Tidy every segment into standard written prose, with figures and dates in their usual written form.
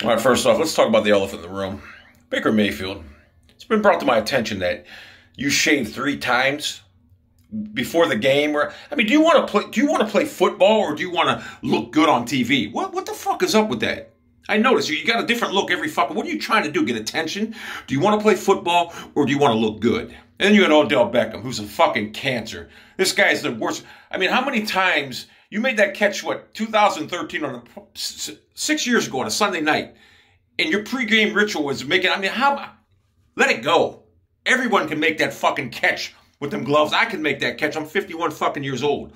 All right, first off, let's talk about the elephant in the room. Baker Mayfield. It's been brought to my attention that you shaved 3 times before the game. I mean, do you want to play? Do you want to play football, or do you want to look good on TV? What the fuck is up with that? I noticed you got a different look every fucking. What are you trying to do? Get attention? Do you want to play football, or do you want to look good? And then you got Odell Beckham, who's a fucking cancer. This guy is the worst. I mean, how many times you made that catch? What, 2013 on 6 years ago on a Sunday night, and your pregame ritual was making. I mean, how? Let it go. Everyone can make that fucking catch with them gloves. I can make that catch. I'm 51 fucking years old.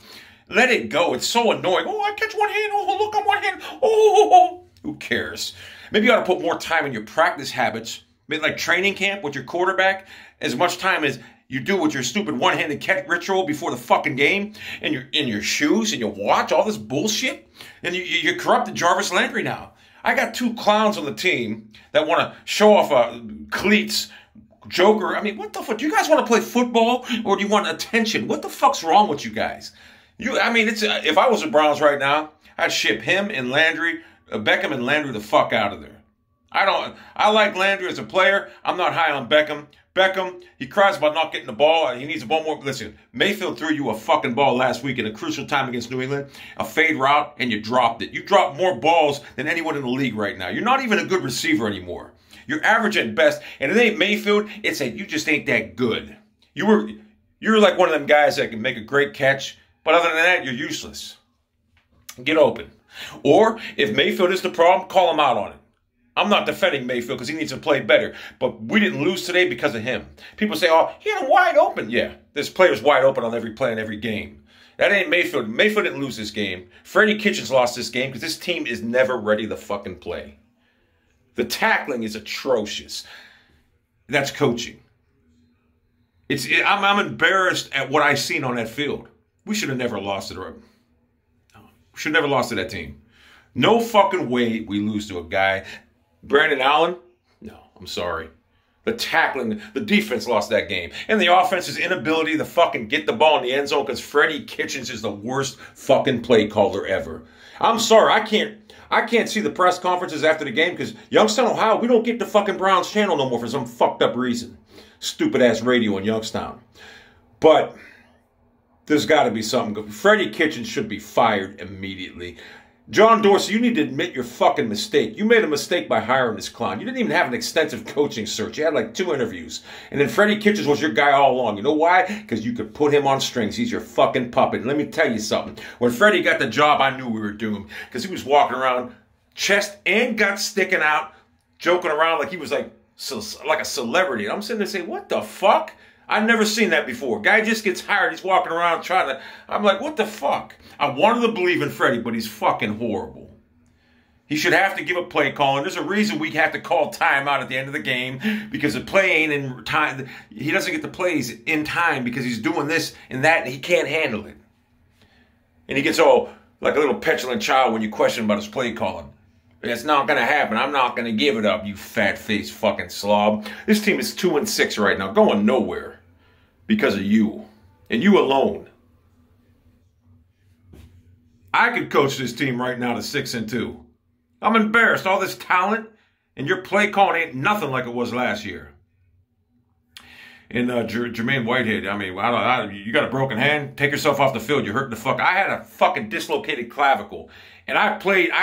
Let it go. It's so annoying. Oh, I catch one hand. Oh, look, I'm one hand. Oh. Who cares? Maybe you ought to put more time in your practice habits, like training camp with your quarterback, as much time as you do with your stupid one-handed catch ritual before the fucking game, and your shoes and your watch, all this bullshit. And you corrupted Jarvis Landry now. I got 2 clowns on the team that want to show off cleats, Joker. I mean, what the fuck? Do you guys want to play football, or do you want attention? What the fuck's wrong with you guys? I mean, if I was the Browns right now, I'd ship him and Landry, Beckham and Landry the fuck out of there. I like Landry as a player. I'm not high on Beckham. Beckham, he cries about not getting the ball. He needs a ball more. Listen, Mayfield threw you a fucking ball last week in a crucial time against New England, a fade route, and you dropped it. You dropped more balls than anyone in the league right now. You're not even a good receiver anymore. You're average at best. And it ain't Mayfield. It's that you just ain't that good. You're like one of them guys that can make a great catch, but other than that, you're useless. Get open. Or if Mayfield is the problem, call him out on it. I'm not defending Mayfield because he needs to play better, but we didn't lose today because of him. People say, oh, he had him wide open. Yeah, there's players wide open on every play in every game. That ain't Mayfield. Mayfield didn't lose this game. Freddie Kitchens lost this game because this team is never ready to fucking play. The tackling is atrocious. That's coaching. I'm embarrassed at what I've seen on that field. We should have never lost it. We should have never lost to that team. No fucking way we lose to a guy. Brandon Allen? No, I'm sorry. The tackling, the defense lost that game. And the offense's inability to fucking get the ball in the end zone because Freddie Kitchens is the worst fucking play caller ever. I'm sorry, I can't see the press conferences after the game because Youngstown, Ohio, we don't get the fucking Browns channel no more for some fucked up reason. Stupid ass radio in Youngstown. But there's got to be something good. Freddie Kitchens should be fired immediately. John Dorsey, you need to admit your fucking mistake. You made a mistake by hiring this clown. You didn't even have an extensive coaching search. You had like 2 interviews. And then Freddie Kitchens was your guy all along. You know why? Because you could put him on strings. He's your fucking puppet. And let me tell you something. When Freddie got the job, I knew we were doomed. Because he was walking around, chest and guts sticking out, joking around like he was like a celebrity. And I'm sitting there saying, what the fuck? I've never seen that before. Guy just gets hired. He's walking around trying to... I'm like, what the fuck? I wanted to believe in Freddie, but he's fucking horrible. He should have to give a play call. And there's a reason we have to call timeout at the end of the game because the play ain't in time. He doesn't get the plays in time because he's doing this and that, and he can't handle it. And he gets all like a little petulant child when you question about his play calling. It's not going to happen. I'm not going to give it up, you fat-faced fucking slob. This team is 2-6 right now, going nowhere because of you. And you alone. I could coach this team right now to 6-2. I'm embarrassed. All this talent, and your play calling ain't nothing like it was last year. And Jermaine Whitehead, I mean, you got a broken hand? Take yourself off the field. You're hurting the fuck. I had a fucking dislocated clavicle. And I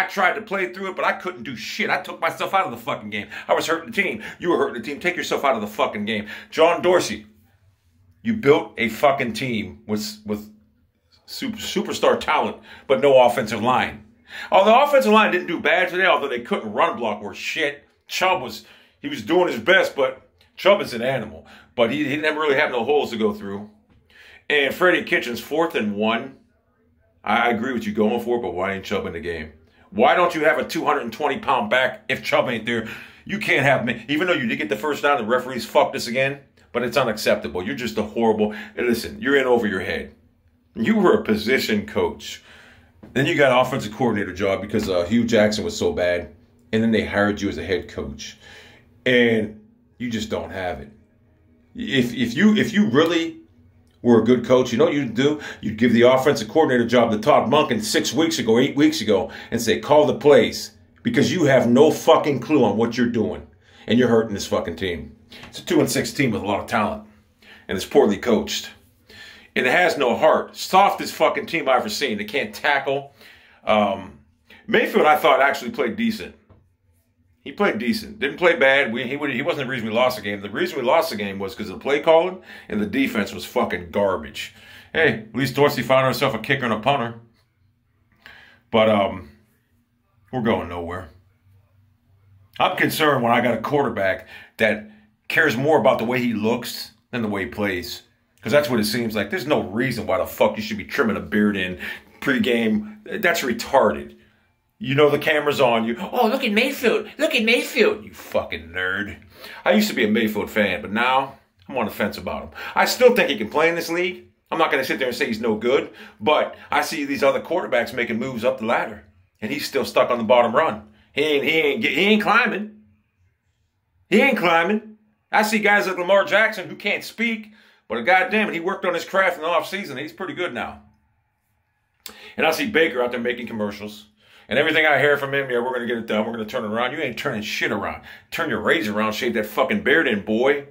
tried to play through it, but I couldn't do shit. I took myself out of the fucking game. I was hurting the team. You were hurting the team. Take yourself out of the fucking game. John Dorsey, you built a fucking team with superstar talent, but no offensive line. Oh, the offensive line didn't do bad today, although they couldn't run block or shit. Chubb was doing his best, but Chubb is an animal. But he didn't really have no holes to go through. And Freddie Kitchens, 4th and 1. I agree with you going for it, but why ain't Chubb in the game? Why don't you have a 220-pound back if Chubb ain't there? You can't have me. Even though you did get the first down, the referees fucked us again. But it's unacceptable. You're just a horrible... Listen, you're in over your head. You were a position coach. Then you got an offensive coordinator job because Hugh Jackson was so bad. And then they hired you as a head coach. And you just don't have it. If you really were a good coach, you know what you'd do? You'd give the offensive coordinator job to Todd Monken 6 weeks ago, 8 weeks ago, and say, call the plays. because you have no fucking clue on what you're doing, and you're hurting this fucking team. It's a 2-6 team with a lot of talent, and it's poorly coached. And it has no heart. Softest fucking team I've ever seen. They can't tackle. Mayfield, I thought, actually played decent. He played decent. Didn't play bad. He wasn't the reason we lost the game. The reason we lost the game was because of the play calling, and the defense was fucking garbage. Hey, at least Dorsey found herself a kicker and a punter. But we're going nowhere. I'm concerned when I got a quarterback that cares more about the way he looks than the way he plays. Because that's what it seems like. There's no reason why the fuck you should be trimming a beard in pregame. That's retarded. You know the camera's on you. Oh, look at Mayfield. Look at Mayfield. You fucking nerd. I used to be a Mayfield fan, but now I'm on the fence about him. I still think he can play in this league. I'm not going to sit there and say he's no good, but I see these other quarterbacks making moves up the ladder, and he's still stuck on the bottom run. He ain't climbing. He ain't climbing. I see guys like Lamar Jackson who can't speak, but goddamn it, he worked on his craft in the offseason. He's pretty good now. And I see Baker out there making commercials. And everything I hear from him, yeah, we're going to get it done. We're going to turn it around. You ain't turning shit around. Turn your razor around, shave that fucking beard in, boy.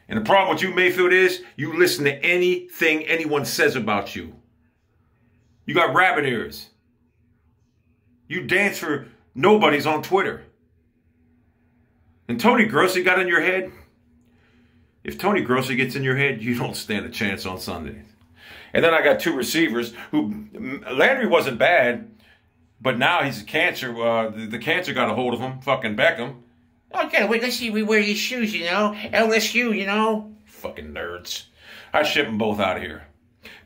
And the problem with you, Mayfield, is you listen to anything anyone says about you. You got rabbit ears. You dance for nobodies on Twitter. And Tony Grossi got in your head. If Tony Grossi gets in your head, you don't stand a chance on Sundays. And then I got two receivers who, Landry wasn't bad, but now he's a cancer. The cancer got a hold of him, fucking Beckham. Okay, wait, let's see, we wear these shoes, you know, LSU, you know. Fucking nerds. I ship them both out of here.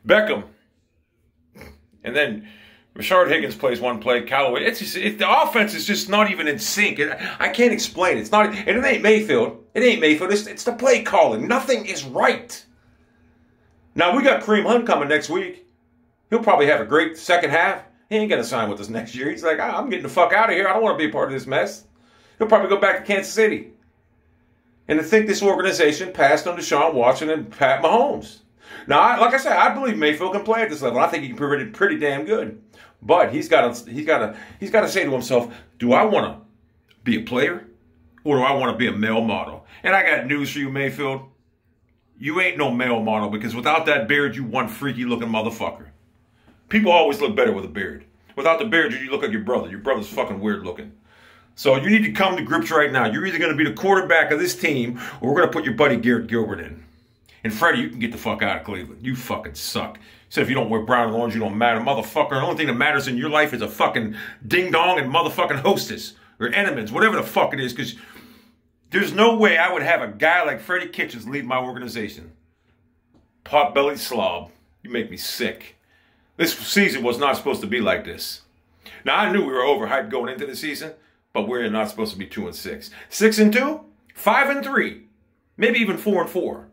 Beckham. And then Rashard Higgins plays one play, Callaway. The offense is just not even in sync. I can't explain it. It's not, and it ain't Mayfield. It ain't Mayfield. It's the play calling. Nothing is right. Now, we got Kareem Hunt coming next week. He'll probably have a great second half. He ain't going to sign with us next year. He's like, I'm getting the fuck out of here. I don't want to be a part of this mess. He'll probably go back to Kansas City. And to think this organization passed on Deshaun Watson and Pat Mahomes. Now, like I said, I believe Mayfield can play at this level. I think he can be pretty damn good. But he's got to say to himself, do I want to be a player or do I want to be a male model? And I got news for you, Mayfield. You ain't no male model because without that beard, you one freaky looking motherfucker. People always look better with a beard. Without the beard, you look like your brother. Your brother's fucking weird looking. So you need to come to grips right now. You're either going to be the quarterback of this team or we're going to put your buddy Garrett Gilbert in. And Freddie, you can get the fuck out of Cleveland. You fucking suck. So if you don't wear brown and orange, you don't matter. Motherfucker, the only thing that matters in your life is a fucking ding-dong and motherfucking Hostess. Or Enemans, whatever the fuck it is. Because there's no way I would have a guy like Freddie Kitchens lead my organization. Pot-bellied slob. You make me sick. This season was not supposed to be like this. Now, I knew we were overhyped going into the season, but we're not supposed to be 2-6. 6-2, 5-3, maybe even 4-4.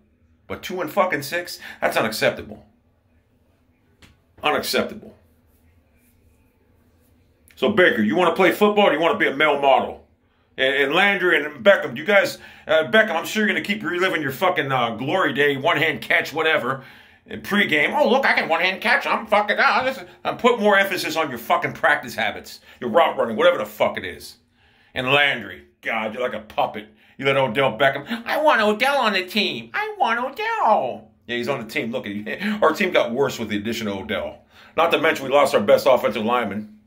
But 2-6, that's unacceptable. Unacceptable. So, Baker, you want to play football or do you want to be a male model? And Landry and Beckham, you guys, Beckham, I'm sure you're going to keep reliving your fucking glory day, one-hand catch, whatever. In pregame, oh, look, I can one-hand catch. I'm fucking out. I'm put more emphasis on your fucking practice habits, your route running, whatever the fuck it is. And Landry, God, you're like a puppet. You let Odell Beckham, I want Odell on the team. I want Odell. Yeah, he's on the team. Look, our team got worse with the addition of Odell. Not to mention we lost our best offensive lineman.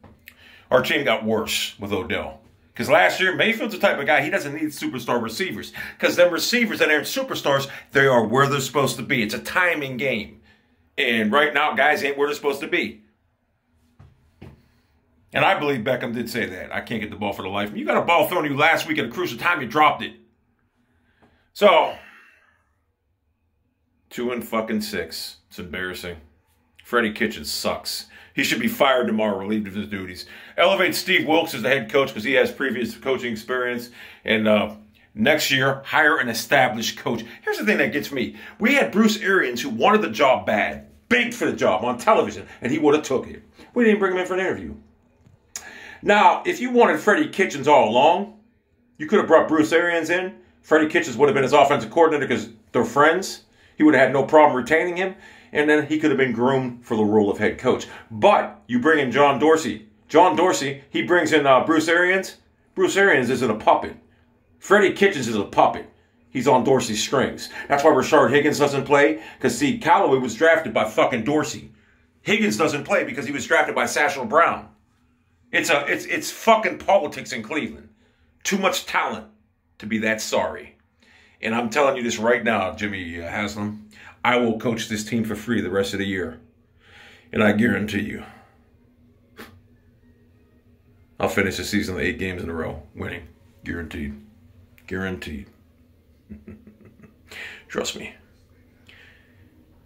Our team got worse with Odell. Because last year, Mayfield's the type of guy, he doesn't need superstar receivers. Because them receivers that aren't superstars, they are where they're supposed to be. It's a timing game. And right now, guys ain't where they're supposed to be. And I believe Beckham did say that. I can't get the ball for the life of me. You got a ball thrown to you last week at a crucial time, you dropped it. So, 2-6. It's embarrassing. Freddie Kitchens sucks. He should be fired tomorrow, relieved of his duties. Elevate Steve Wilkes as the head coach because he has previous coaching experience. And next year, hire an established coach. Here's the thing that gets me. We had Bruce Arians who wanted the job bad, begged for the job on television, and he would have took it. We didn't bring him in for an interview. Now, if you wanted Freddie Kitchens all along, you could have brought Bruce Arians in. Freddie Kitchens would have been his offensive coordinator because they're friends. He would have had no problem retaining him. And then he could have been groomed for the role of head coach. But you bring in John Dorsey. John Dorsey, he brings in Bruce Arians. Bruce Arians isn't a puppet. Freddie Kitchens is a puppet. He's on Dorsey's strings. That's why Rashard Higgins doesn't play. Because, see, Callaway was drafted by fucking Dorsey. Higgins doesn't play because he was drafted by Satchel Brown. It's fucking politics in Cleveland. Too much talent to be that sorry. And I'm telling you this right now, Jimmy Haslam. I will coach this team for free the rest of the year. And I guarantee you, I'll finish the season with 8 games in a row, winning. Guaranteed. Guaranteed. Trust me.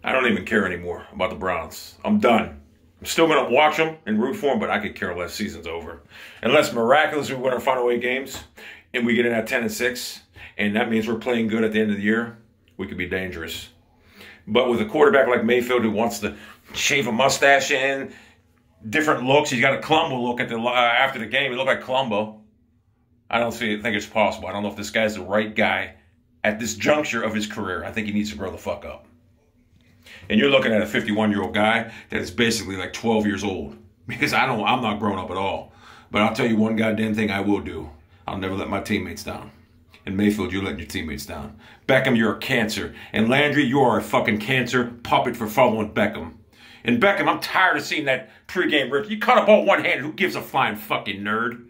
I don't even care anymore about the Browns. I'm done. I'm still going to watch them and root for them, but I could care less. Season's over. Unless miraculously we win our final 8 games and we get in at 10-6, and that means we're playing good at the end of the year, we could be dangerous. But with a quarterback like Mayfield who wants to shave a mustache in, different looks, he's got a Columbo look at after the game. He looked like Columbo. I don't think it's possible. I don't know if this guy's the right guy at this juncture of his career. I think he needs to grow the fuck up. And you're looking at a 51-year-old guy that is basically like 12 years old. Because I'm not grown up at all. But I'll tell you one goddamn thing I will do. I'll never let my teammates down. And Mayfield, you're letting your teammates down. Beckham, you're a cancer. And Landry, you are a fucking cancer puppet for following Beckham. And Beckham, I'm tired of seeing that pregame rip. You caught a ball one-handed. Who gives a flying fucking nerd?